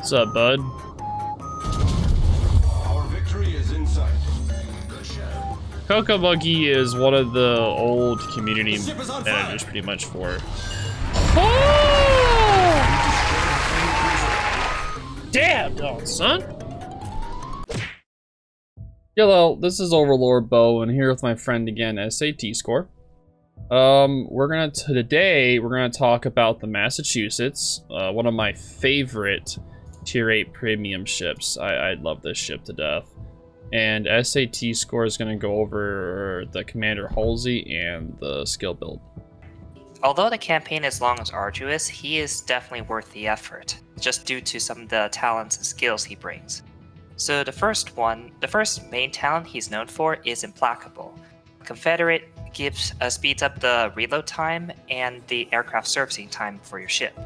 What's up, bud? Our victory is in sight. Good show. Cocoa Monkey is one of the old community managers pretty much for. Oh! Damn, dog, son. Hello, this is OverLordBou, and here with my friend again, SAT score. Today we're gonna talk about the Massachusetts, one of my favorite Tier 8 premium ships. I love this ship to death. And SAT score is going to go over the Commander Halsey and the skill build. Although the campaign is long and arduous, he is definitely worth the effort, just due to some of the talents and skills he brings. So the first main talent he's known for is Implacable. Confederate speeds up the reload time and the aircraft servicing time for your ship.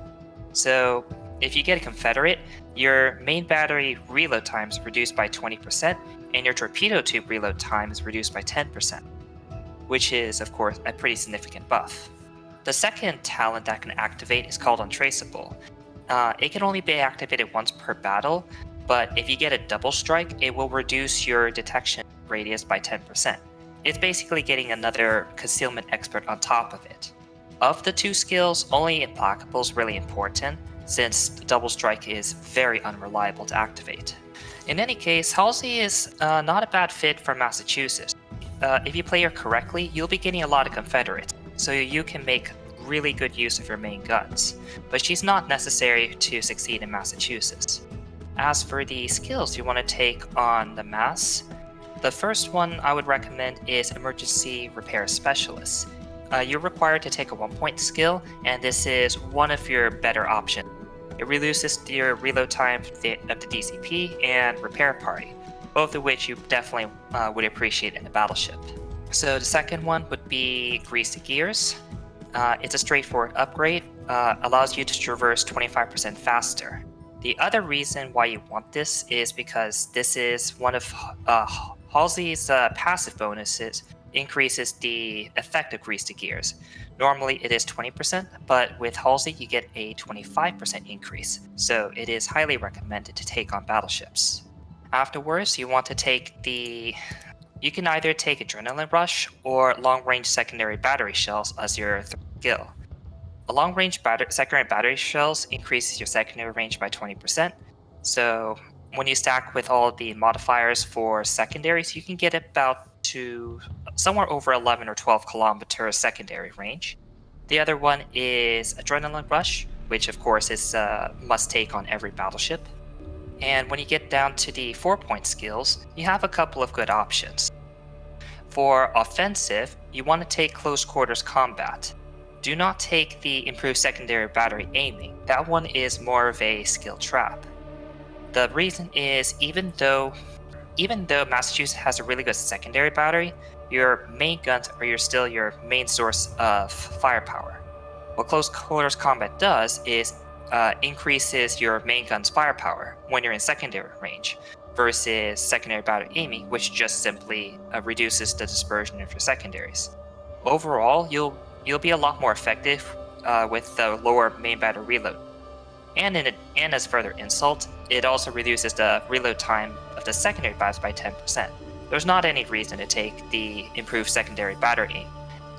So if you get a Confederate, your main battery reload time is reduced by 20%, and your torpedo tube reload time is reduced by 10%, which is, of course, a pretty significant buff. The second talent that can activate is called Untraceable. It can only be activated once per battle, but if you get a double strike, it will reduce your detection radius by 10%. It's basically getting another concealment expert on top of it. Of the two skills, only Implacable is really important, since double strike is very unreliable to activate. In any case, Halsey is not a bad fit for Massachusetts. If you play her correctly, you'll be getting a lot of Confederates, so you can make really good use of your main guns, but she's not necessary to succeed in Massachusetts. As for the skills you want to take on the Mass, the first one I would recommend is Emergency Repair Specialist. You're required to take a 1-point skill, and this is one of your better options. It reduces your reload time of the DCP and repair party, both of which you definitely would appreciate in a battleship. So the second one would be Grease the Gears. It's a straightforward upgrade, allows you to traverse 25% faster. The other reason why you want this is because this is one of Halsey's passive bonuses, increases the effect of Grease the Gears. Normally it is 20%, but with Halsey you get a 25% increase, so it is highly recommended to take on battleships. Afterwards, you want to you can either take Adrenaline Rush or Long Range Secondary Battery Shells as your third skill. A Long Range Secondary Battery Shells increases your secondary range by 20%, so when you stack with all the modifiers for secondaries, you can get about to somewhere over 11 or 12 kilometers secondary range. The other one is Adrenaline Rush, which of course is a must take on every battleship. And when you get down to the 4-point skills, you have a couple of good options. For offensive, you want to take Close Quarters Combat. Do not take the improved secondary battery aiming. That one is more of a skill trap. The reason is even though Massachusetts has a really good secondary battery, your main guns are still your main source of firepower. What Close Quarters Combat does is increases your main gun's firepower when you're in secondary range, versus secondary battery aiming, which just simply reduces the dispersion of your secondaries. Overall, you'll be a lot more effective with the lower main battery reload. And as further insult, it also reduces the reload time of the secondary batters by 10%. There's not any reason to take the improved secondary battery aim.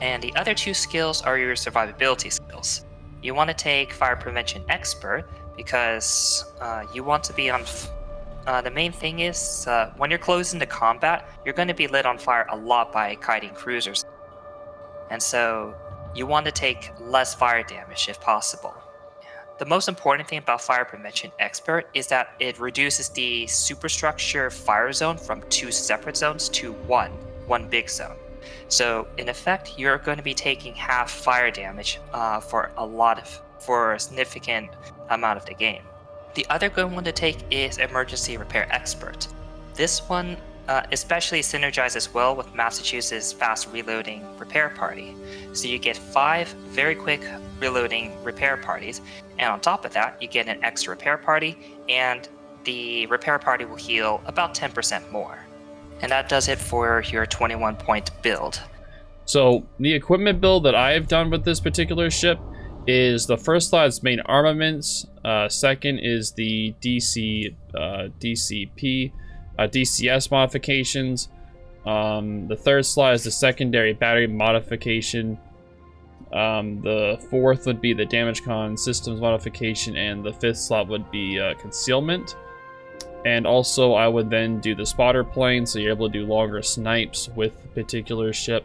And the other two skills are your survivability skills. You want to take Fire Prevention Expert because you want to be on... the main thing is, when you're close into combat, you're going to be lit on fire a lot by kiting cruisers. And so you want to take less fire damage if possible. The most important thing about Fire Prevention Expert is that it reduces the superstructure fire zone from 2 separate zones to one big zone. So in effect, you're going to be taking half fire damage for a significant amount of the game. The other good one to take is Emergency Repair Expert. This one especially synergizes well with Massachusetts' fast reloading repair party. So you get 5 very quick reloading repair parties, and on top of that, you get an extra repair party, and the repair party will heal about 10% more. And that does it for your 21-point build. So the equipment build that I've done with this particular ship is the first slot is main armaments. Second is the DCS modifications. The third slot is the secondary battery modification. The fourth would be the damage con systems modification, and the fifth slot would be concealment. And also I would then do the spotter plane, so you're able to do longer snipes with the particular ship.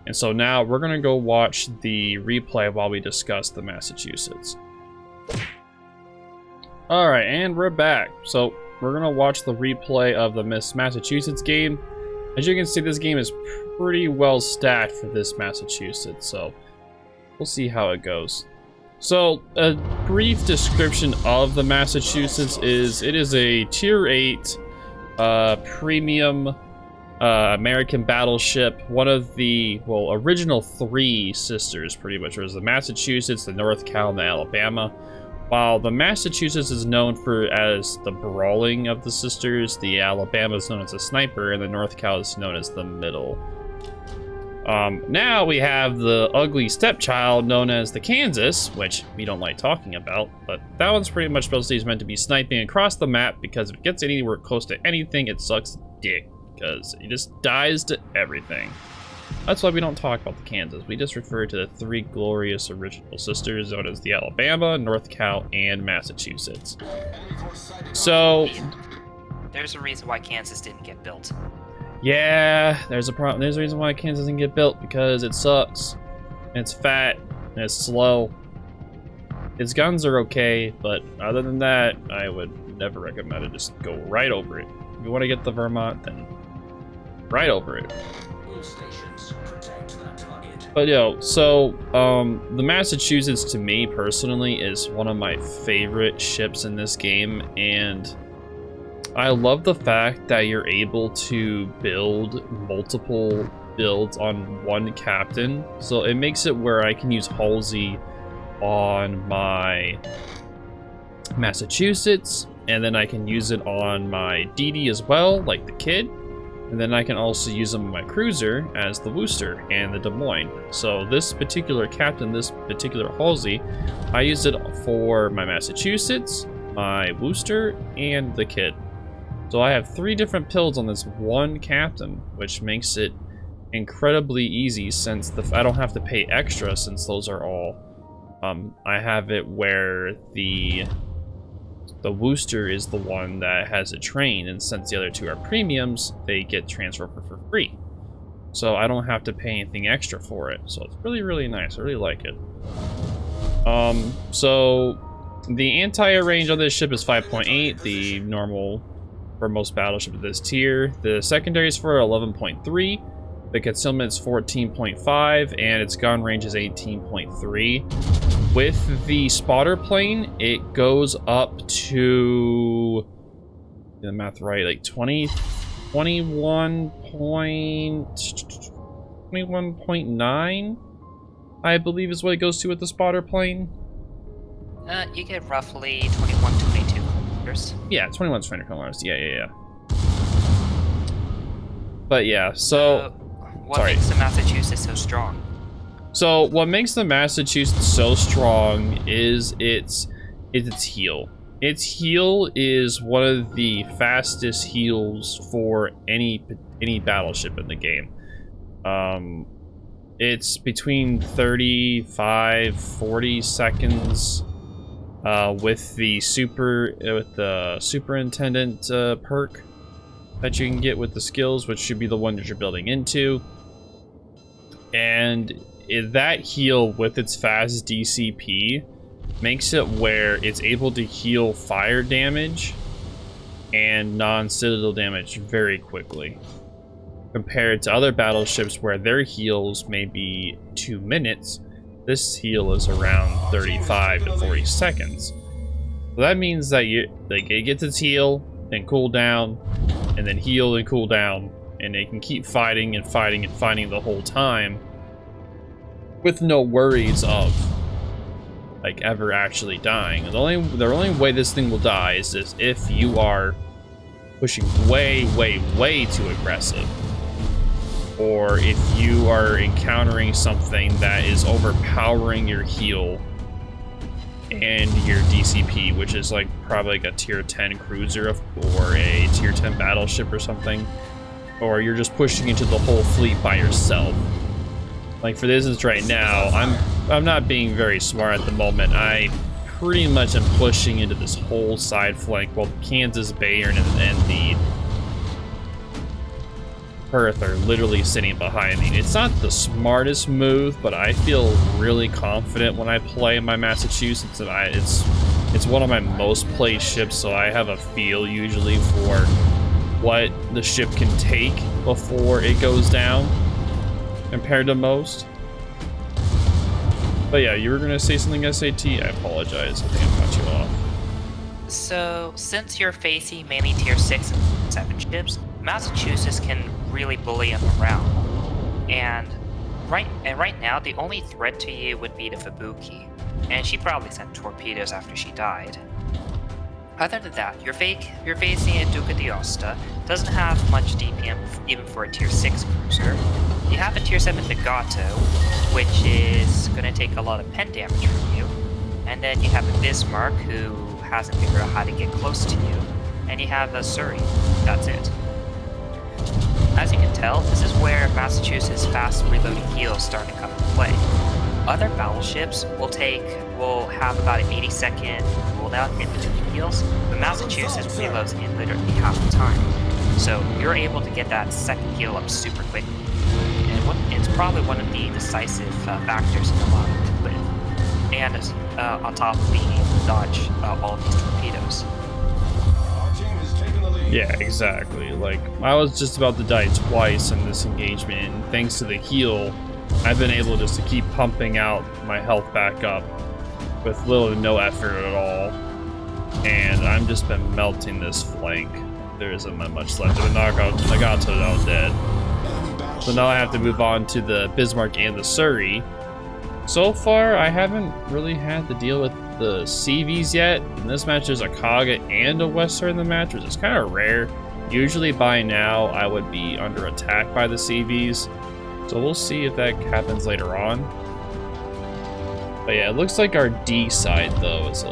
And so now we're gonna go watch the replay while we discuss the Massachusetts. All right, and we're back. So we're gonna watch the replay of the Massachusetts game. As you can see, this game is pretty well stacked for this Massachusetts, so we'll see how it goes. So a brief description of the Massachusetts is it is a tier 8 premium American battleship, one of the, well, original 3 sisters, pretty much. There's the Massachusetts, the North Cal, and the Alabama. While the Massachusetts is known for as the brawling of the sisters, the Alabama is known as a sniper, and the North Cal is known as the middle. Now we have the ugly stepchild known as the Kansas, which we don't like talking about, but that one's pretty much supposed to be meant to be sniping across the map, because if it gets anywhere close to anything, it sucks dick, because it just dies to everything. That's why we don't talk about the Kansas. We just refer to the 3 glorious original sisters known as the Alabama, North Cal, and Massachusetts. So there's a reason why Kansas didn't get built. Yeah, there's a problem. There's a reason why Kansas didn't get built, because it sucks. And it's fat, and it's slow. Its guns are okay, but other than that, I would never recommend it. Just go right over it. If you want to get the Vermont, then right over it. But yo, so the Massachusetts to me personally is one of my favorite ships in this game, and I love the fact that you're able to build multiple builds on one captain. So it makes it where I can use Halsey on my Massachusetts, and then I can use it on my DD as well, like the Kid. And then I can also use them on my cruiser as the Wooster and the Des Moines. So this particular captain, this particular Halsey, I use it for my Massachusetts, my Wooster, and the Kid. So I have 3 different builds on this one captain, which makes it incredibly easy since I don't have to pay extra, since those are all. I have it where the Wooster is the one that has a train, and since the other 2 are premiums, they get transfer for free. So I don't have to pay anything extra for it. So it's really, really nice. I really like it. So the anti-air range on this ship is 5.8, the normal for most battleships of this tier. The secondaries for 11.3, the concealment is 14.5, and its gun range is 18.3. With the spotter plane, it goes up to, the math right, like 21.9, I believe is what it goes to with the spotter plane. You get roughly 21, 22 kilometers. Yeah, 21 kilometers. Yeah. But yeah, so what makes the Massachusetts so strong? So what makes the Massachusetts so strong is its heal. Its heal is one of the fastest heals for any battleship in the game. It's between 35-40 seconds with the superintendent perk that you can get with the skills, which should be the one that you're building into. And that heal with its fast DCP makes it where it's able to heal fire damage and non-citadel damage very quickly, compared to other battleships where their heals may be 2 minutes. This heal is around 35 to 40 seconds. So that means that it gets its heal and cool down, and then heal and cool down, and it can keep fighting and fighting and fighting the whole time with no worries of like ever actually dying. The only way this thing will die is if you are pushing way too aggressive, or if you are encountering something that is overpowering your heal and your DCP, which is like probably like a tier 10 cruiser or a tier 10 battleship or something, or you're just pushing into the whole fleet by yourself. Like for this instance right now, I'm not being very smart at the moment. I pretty much am pushing into this whole side flank while Kansas Bayern and the Perth are literally sitting behind me. It's not the smartest move, but I feel really confident when I play my Massachusetts, and it's one of my most played ships, so I have a feel usually for what the ship can take before it goes down compared to most. But yeah, you were gonna say something, SAT? I apologize, I think I cut you off. So, since you're facing mainly tier 6 and 7 ships, Massachusetts can really bully them around. And right now, the only threat to you would be the Fubuki, and she probably sent torpedoes after she died. Other than that, you're facing a Duca d'Aosta, doesn't have much DPM even for a tier 6 cruiser. You have a tier 7 Nagato, which is going to take a lot of pen damage from you. And then you have a Bismarck, who hasn't figured out how to get close to you. And you have a Surrey. That's it. As you can tell, this is where Massachusetts' fast reloading heals start to come into play. Other battleships will have about an 80-second cooldown in between heals, but Massachusetts reloads in literally half the time. So you're able to get that second heal up super quickly. And it's probably one of the decisive factors in allowing it to live. And on top of being able to dodge all of these torpedoes. Yeah, exactly. Like, I was just about to die twice in this engagement, and thanks to the heal, I've been able just to keep pumping out my health back up with little to no effort at all. And I've just been melting this flank. There isn't that much left. The Nagato now dead. So now I have to move on to the Bismarck and the Surrey. So far, I haven't really had to deal with the CVs yet. In this match, there's a Kaga and a Western in the match, which is kind of rare. Usually by now, I would be under attack by the CVs. So we'll see if that happens later on. But yeah, it looks like our D side, though, is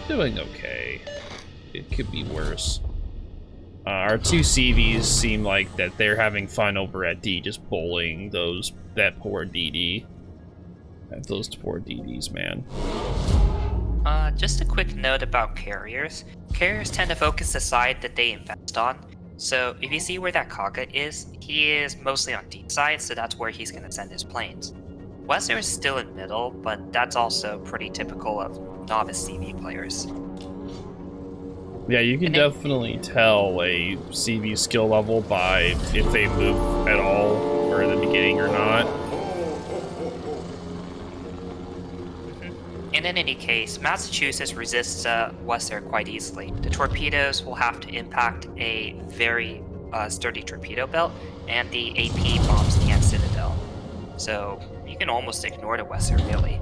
doing okay. It could be worse. Our two CVs seem like that they're having fun over at D, just bullying that poor DD. Those poor DDs, man. Just a quick note about carriers. Carriers tend to focus the side that they invest on. So if you see where that Kaga is, he is mostly on D side, so that's where he's going to send his planes. Wester is still in middle, but that's also pretty typical of novice CV players. Yeah, you can definitely tell a CV skill level by if they move at all, or in the beginning or not. And in any case, Massachusetts resists Wester quite easily. The torpedoes will have to impact a very sturdy torpedo belt, and the AP bombs the Citadel. So you can almost ignore the Wester, really.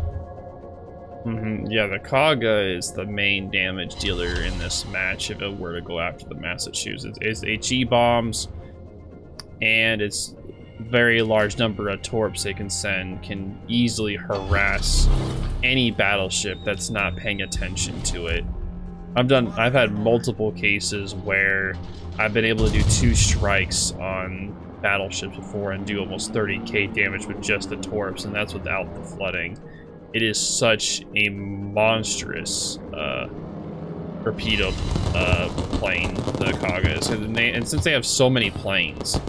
Yeah, the Kaga is the main damage dealer in this match if it were to go after the Massachusetts. It's HE bombs, and its very large number of torps they can send can easily harass any battleship that's not paying attention to it. I've had multiple cases where I've been able to do 2 strikes on battleships before and do almost 30k damage with just the torps, and that's without the flooding. It is such a monstrous torpedo plane, the Kaga is. And since they have so many planes,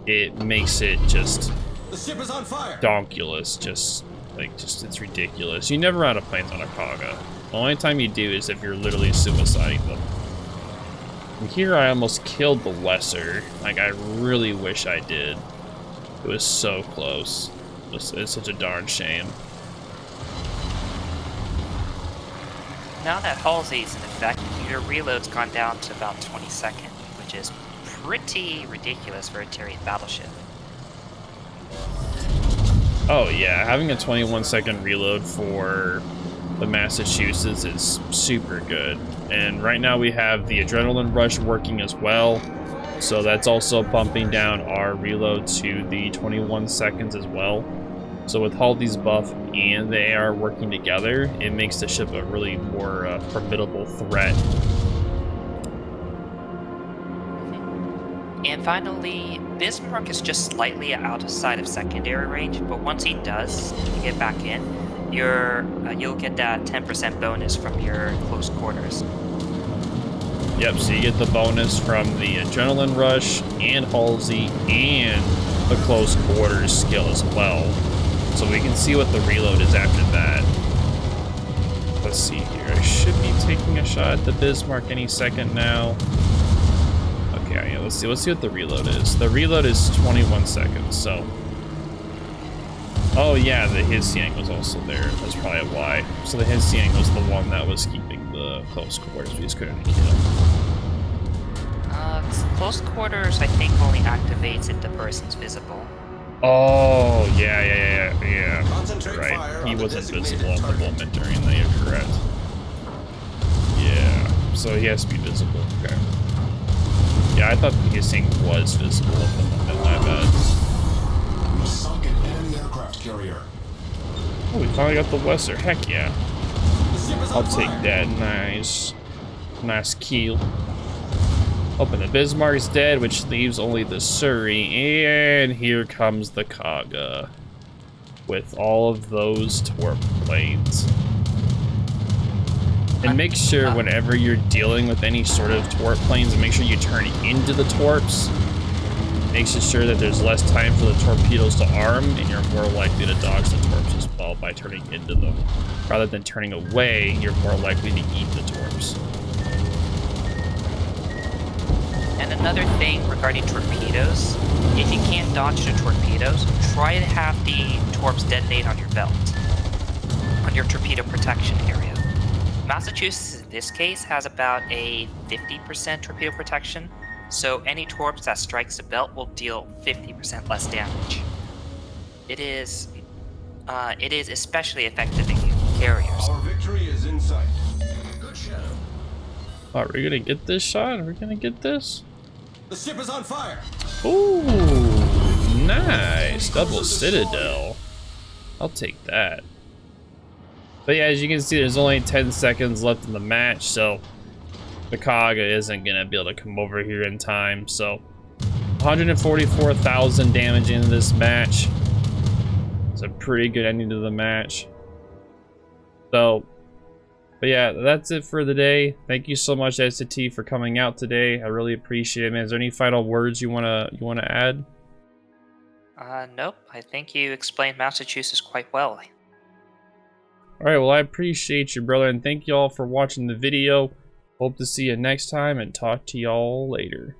it makes it just The ship is on fire. donkulous. Just it's ridiculous. You never run out of planes on a Kaga. The only time you do is if you're literally suiciding them. And here I almost killed the Lesser. Like, I really wish I did. It was so close. It's such a darn shame. Now that Halsey's in effect, your reload's gone down to about 20 seconds, which is pretty ridiculous for a tier 8 battleship. Oh yeah, having a 21-second reload for the Massachusetts is super good. And right now we have the Adrenaline Rush working as well, so that's also bumping down our reload to the 21 seconds as well. So with Halsey's buff and the AR working together, it makes the ship a really more formidable threat. And finally, Bismarck is just slightly outside of secondary range, but once he does get back in, you'll get that 10% bonus from your close quarters. Yep, so you get the bonus from the Adrenaline Rush and Halsey and the close quarters skill as well. So we can see what the reload is after that. Let's see here. I should be taking a shot at the Bismarck any second now. Okay, yeah, let's see what the reload is. The reload is 21 seconds, so. Oh yeah, the his angle was also there. That's probably why. So the his angle was the one that was keeping the close quarters. We just couldn't kill. Close quarters, I think, only activates if the person's visible. Oh yeah. Concentrate fire Right, he on the wasn't designated visible at the target. moment during that. You're correct. Yeah, so he has to be visible. Okay. Yeah, I thought the hissing was visible at the moment. My bad. We sunk an enemy aircraft carrier. Oh, we finally got the Wester. Heck yeah. The ship is I'll on take fire. that. Nice kill. Oh, and the Bismarck's dead, which leaves only the Surrey. And here comes the Kaga with all of those torp planes. And make sure whenever you're dealing with any sort of torp planes, make sure you turn into the torps. Makes it sure that there's less time for the torpedoes to arm, and you're more likely to dodge the torps as well by turning into them. Rather than turning away, you're more likely to eat the torps. And another thing regarding torpedoes, if you can't dodge the torpedoes, try to have the torps detonate on your belt, on your torpedo protection area. Massachusetts, in this case, has about a 50% torpedo protection, so any torps that strikes the belt will deal 50% less damage. It is especially effective in carriers. Our victory is in sight. Good show. Are we gonna get this shot? Are we gonna get this? The ship is on fire. Ooh, nice. Double Citadel. I'll take that. But yeah, as you can see, there's only 10 seconds left in the match, so the Kaga isn't gonna be able to come over here in time. So 144,000 damage into this match. It's a pretty good ending to the match. So, but yeah, that's it for the day. Thank you so much, ST, for coming out today. I really appreciate it, man. Is there any final words you wanna add? Nope. I think you explained Massachusetts quite well. Alright, well, I appreciate you, brother, and thank you all for watching the video. Hope to see you next time, and talk to y'all later.